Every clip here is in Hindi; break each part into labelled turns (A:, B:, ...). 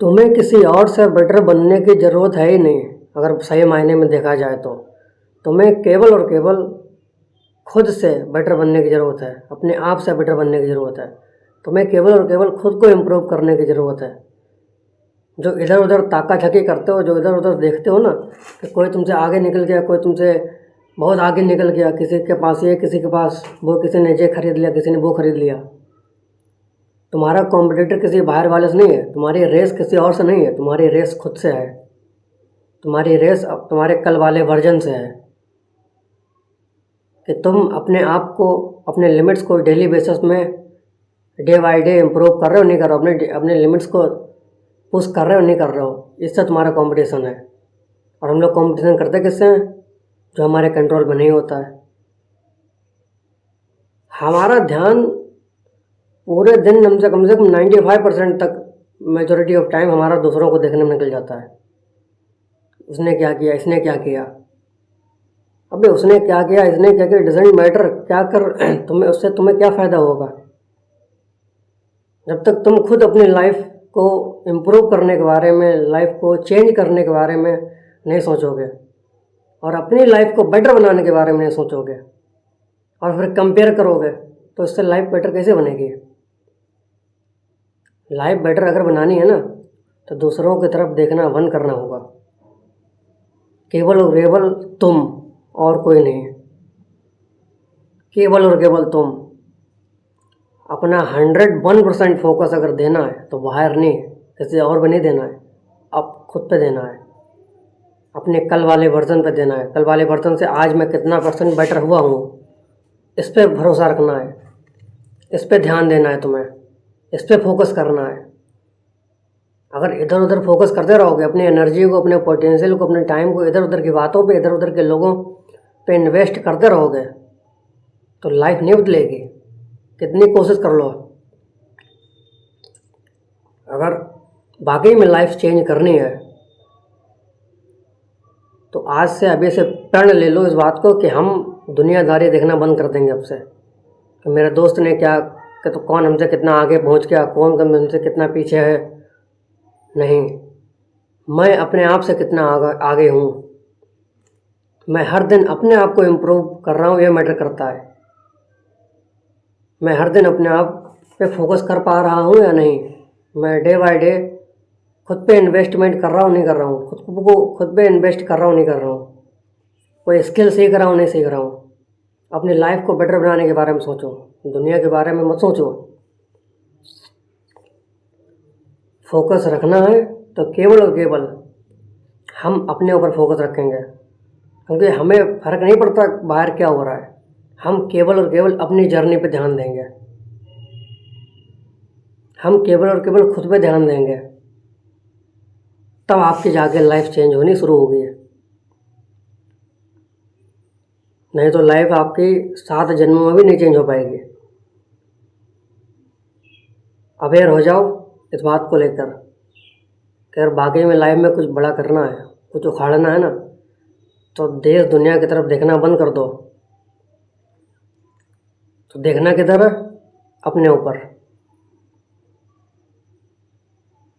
A: तुम्हें किसी और से बेटर बनने की ज़रूरत है ही नहीं। अगर सही मायने में देखा जाए तो तुम्हें केवल और केवल खुद से बेटर बनने की ज़रूरत है, अपने आप से बेटर बनने की ज़रूरत है। तुम्हें केवल और केवल खुद को इम्प्रूव करने की ज़रूरत है। जो इधर उधर ताका झाकी करते हो, जो इधर उधर देखते हो ना कि कोई तुमसे आगे निकल गया, कोई तुमसे बहुत आगे निकल गया, किसी के पास ये, किसी के पास वो, किसी ने ये खरीद लिया, किसी ने वो खरीद लिया। तुम्हारा कॉम्पिटिटर किसी बाहर वाले से नहीं है, तुम्हारी रेस किसी और से नहीं है, तुम्हारी रेस खुद से है। तुम्हारी रेस अब तुम्हारे कल वाले वर्जन से है कि तुम अपने आप को, अपने लिमिट्स को डेली बेसिस में डे बाई डे इम्प्रूव कर रहे हो नहीं कर रहे हो, अपने अपने लिमिट्स को पुश कर रहे हो नहीं कर रहे हो। इससे तुम्हारा कंपटीशन है। और हम लोग कंपटीशन करते किससे हैं? जो हमारे कंट्रोल में नहीं होता है। हमारा ध्यान पूरे दिन हमसे कम 95% तक, मेजोरिटी ऑफ टाइम हमारा दूसरों को देखने में निकल जाता है। उसने क्या किया, इसने क्या किया। अबे उसने क्या किया, इसने क्या किया, डजेंट मैटर। क्या कर तुम्हें उससे तुम्हें क्या फ़ायदा होगा जब तक तुम खुद अपनी लाइफ को इम्प्रूव करने के बारे में, लाइफ को चेंज करने के बारे में नहीं सोचोगे और अपनी लाइफ को बेटर बनाने के बारे में नहीं सोचोगे और फिर कंपेयर करोगे, तो इससे लाइफ बेटर कैसे बनेगी। लाइफ बेटर अगर बनानी है ना तो दूसरों की तरफ देखना बंद करना होगा। केवल और केवल तुम और कोई नहीं। केवल और केवल तुम। अपना 101% फोकस अगर देना है तो बाहर नहीं, किसी और पे नहीं देना है, अब खुद पे देना है। अपने कल वाले वर्जन पे देना है। कल वाले वर्जन से आज मैं कितना परसेंट बेटर हुआ हूँ, इस पर भरोसा रखना है, इस पर ध्यान देना है तुम्हें, इस पर फोकस करना है। अगर इधर उधर फोकस करते रहोगे, अपनी एनर्जी को, अपने पोटेंशियल को, अपने टाइम को इधर उधर की बातों पे, इधर उधर के लोगों पे इन्वेस्ट करते रहोगे तो लाइफ नहीं बदलेगी, कितनी कोशिश कर लो। अगर वाकई में लाइफ चेंज करनी है तो आज से, अभी से प्रण ले लो इस बात को कि हम दुनियादारी देखना बंद कर देंगे अब से, कि मेरे दोस्त ने क्या, कि तो कौन हमसे कितना आगे पहुंच गया, कौन हमसे कितना पीछे है। नहीं, मैं अपने आप से कितना आगे हूँ। मैं हर दिन अपने आप को इम्प्रूव कर रहा हूँ, ये मैटर करता है। मैं हर दिन अपने आप पे फोकस कर पा रहा हूँ या नहीं। मैं डे बाय डे खुद पे इन्वेस्टमेंट कर रहा हूँ नहीं कर रहा हूँ, खुद को खुद पे इन्वेस्ट कर रहा हूँ नहीं कर रहा हूँ, कोई स्किल सीख रहा हूँ नहीं सीख रहा हूँ। अपनी लाइफ को बेटर बनाने के बारे में सोचो, दुनिया के बारे में मत सोचो। फोकस रखना है तो केवल और केवल हम अपने ऊपर फोकस रखेंगे, क्योंकि हमें फ़र्क नहीं पड़ता बाहर क्या हो रहा है। हम केवल और केवल अपनी जर्नी पे ध्यान देंगे, हम केवल और केवल खुद पे ध्यान देंगे, तब आपकी जाके लाइफ चेंज होनी शुरू होगी। नहीं तो लाइफ आपकी 7 जन्मों में भी नहीं चेंज हो पाएगी। अवेयर हो जाओ इस बात को लेकर कि अगर वाकई में लाइफ में कुछ बड़ा करना है, कुछ उखाड़ना है ना, तो देश दुनिया की तरफ देखना बंद कर दो। तो देखना किधर है? अपने ऊपर,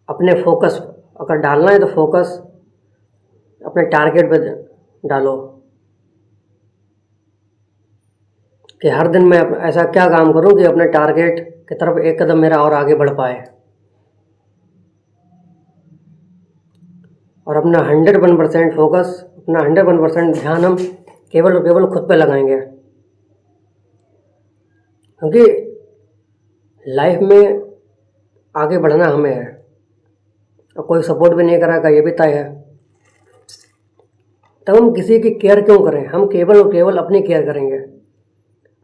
A: अपने फोकस। अगर डालना है तो फोकस अपने टारगेट पे डालो कि हर दिन मैं ऐसा क्या काम करूं कि अपने टारगेट की तरफ एक कदम मेरा और आगे बढ़ पाए। और अपना 101% फोकस, अपना 101% ध्यान हम केवल और केवल खुद पे लगाएंगे, क्योंकि लाइफ में आगे बढ़ना हमें है और कोई सपोर्ट भी नहीं करेगा, ये भी तय है। तब हम किसी की केयर क्यों करें? हम केवल और केवल अपनी केयर करेंगे,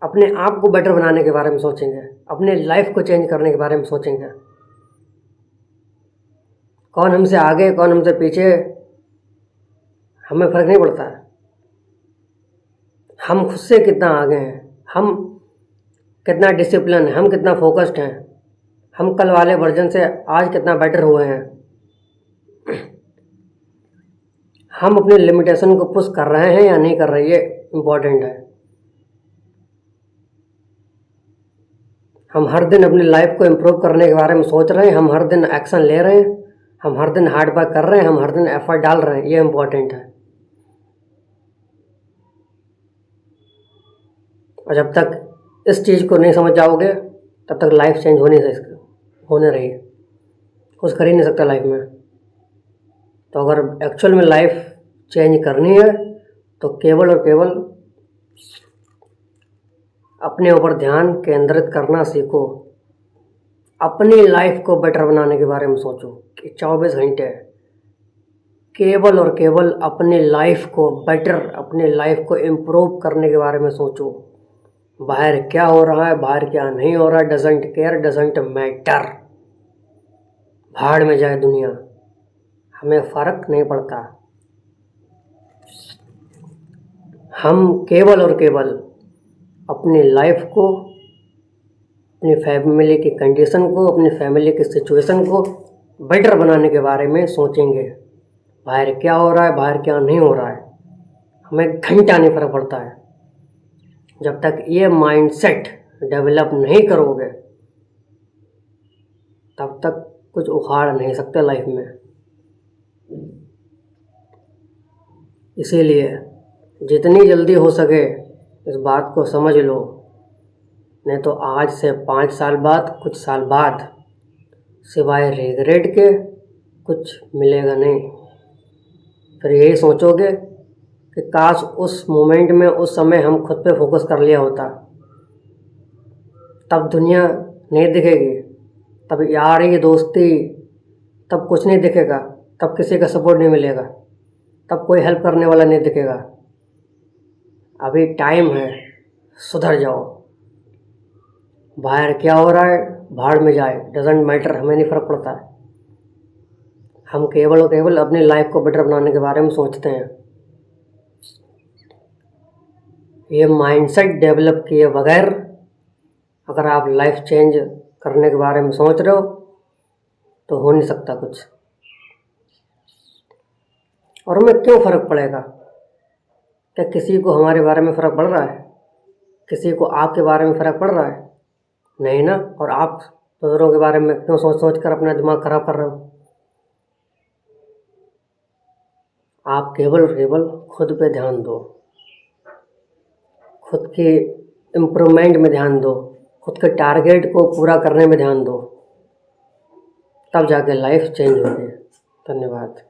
A: अपने आप को बेटर बनाने के बारे में सोचेंगे, अपने लाइफ को चेंज करने के बारे में सोचेंगे। कौन हमसे आगे, कौन हमसे पीछे, हमें फ़र्क नहीं पड़ता है। हम खुद से कितना आगे हैं, हम कितना डिसिप्लिन है, हम कितना फोकस्ड हैं, हम कल वाले वर्जन से आज कितना बेटर हुए हैं। हम अपने लिमिटेशन को पुश कर रहे हैं या नहीं कर रहे, ये इम्पोर्टेंट है। हम हर दिन अपनी लाइफ को इम्प्रूव करने के बारे में सोच रहे हैं, हम हर दिन एक्शन ले रहे हैं, हम हर दिन हार्ड वर्क कर रहे हैं, हम हर दिन एफर्ट डाल रहे हैं, ये इम्पोर्टेंट है। और जब तक इस चीज़ को नहीं समझ जाओगे तब तक लाइफ चेंज होने रही, कुछ कर ही नहीं सकता लाइफ में। तो अगर एक्चुअल में लाइफ चेंज करनी है तो केवल और केवल अपने ऊपर ध्यान केंद्रित करना सीखो। अपनी लाइफ को बेटर बनाने के बारे में सोचो कि 24 घंटे केवल और केवल अपनी लाइफ को बेटर, अपनी लाइफ को इम्प्रूव करने के बारे में सोचो। बाहर क्या हो रहा है, बाहर क्या नहीं हो रहा है, डजेंट केयर, डजेंट मैटर। भाड़ में जाए दुनिया, हमें फ़र्क नहीं पड़ता। हम केवल और केवल अपनी लाइफ को, अपनी फैमिली की कंडीशन को, अपनी फैमिली की सिचुएशन को बेटर बनाने के बारे में सोचेंगे। बाहर क्या हो रहा है, बाहर क्या नहीं हो रहा है, हमें घंटा नहीं फ़र्क पड़ता है। जब तक ये माइंडसेट डेवलप नहीं करोगे तब तक कुछ उखाड़ नहीं सकते लाइफ में। इसीलिए जितनी जल्दी हो सके इस बात को समझ लो, नहीं तो आज से 5 साल बाद, कुछ साल बाद सिवाय रिग्रेट के कुछ मिलेगा नहीं। फिर यही सोचोगे कि काश उस मोमेंट में, उस समय हम खुद पे फोकस कर लिया होता, तब दुनिया नहीं दिखेगी, तब यारी दोस्ती, तब कुछ नहीं दिखेगा, तब किसी का सपोर्ट नहीं मिलेगा, तब कोई हेल्प करने वाला नहीं दिखेगा। अभी टाइम है, सुधर जाओ। बाहर क्या हो रहा है, भाड़ में जाए, डजेंट मैटर, हमें नहीं फ़र्क पड़ता है। हम केवल और केवल अपनी लाइफ को बेटर बनाने के बारे में सोचते हैं। ये माइंडसेट डेवलप किए बगैर अगर आप लाइफ चेंज करने के बारे में सोच रहे हो तो हो नहीं सकता कुछ। और हमें क्यों फ़र्क पड़ेगा? क्या किसी को हमारे बारे में फ़र्क पड़ रहा है? किसी को आपके बारे में फ़र्क पड़ रहा है? नहीं ना। और आप दूसरों के बारे में क्यों सोच कर अपना दिमाग ख़राब कर रहे हो? आप केवल खुद पे ध्यान दो, खुद की इम्प्रूवमेंट में ध्यान दो, खुद के टारगेट को पूरा करने में ध्यान दो, तब जाके लाइफ चेंज होगी। धन्यवाद।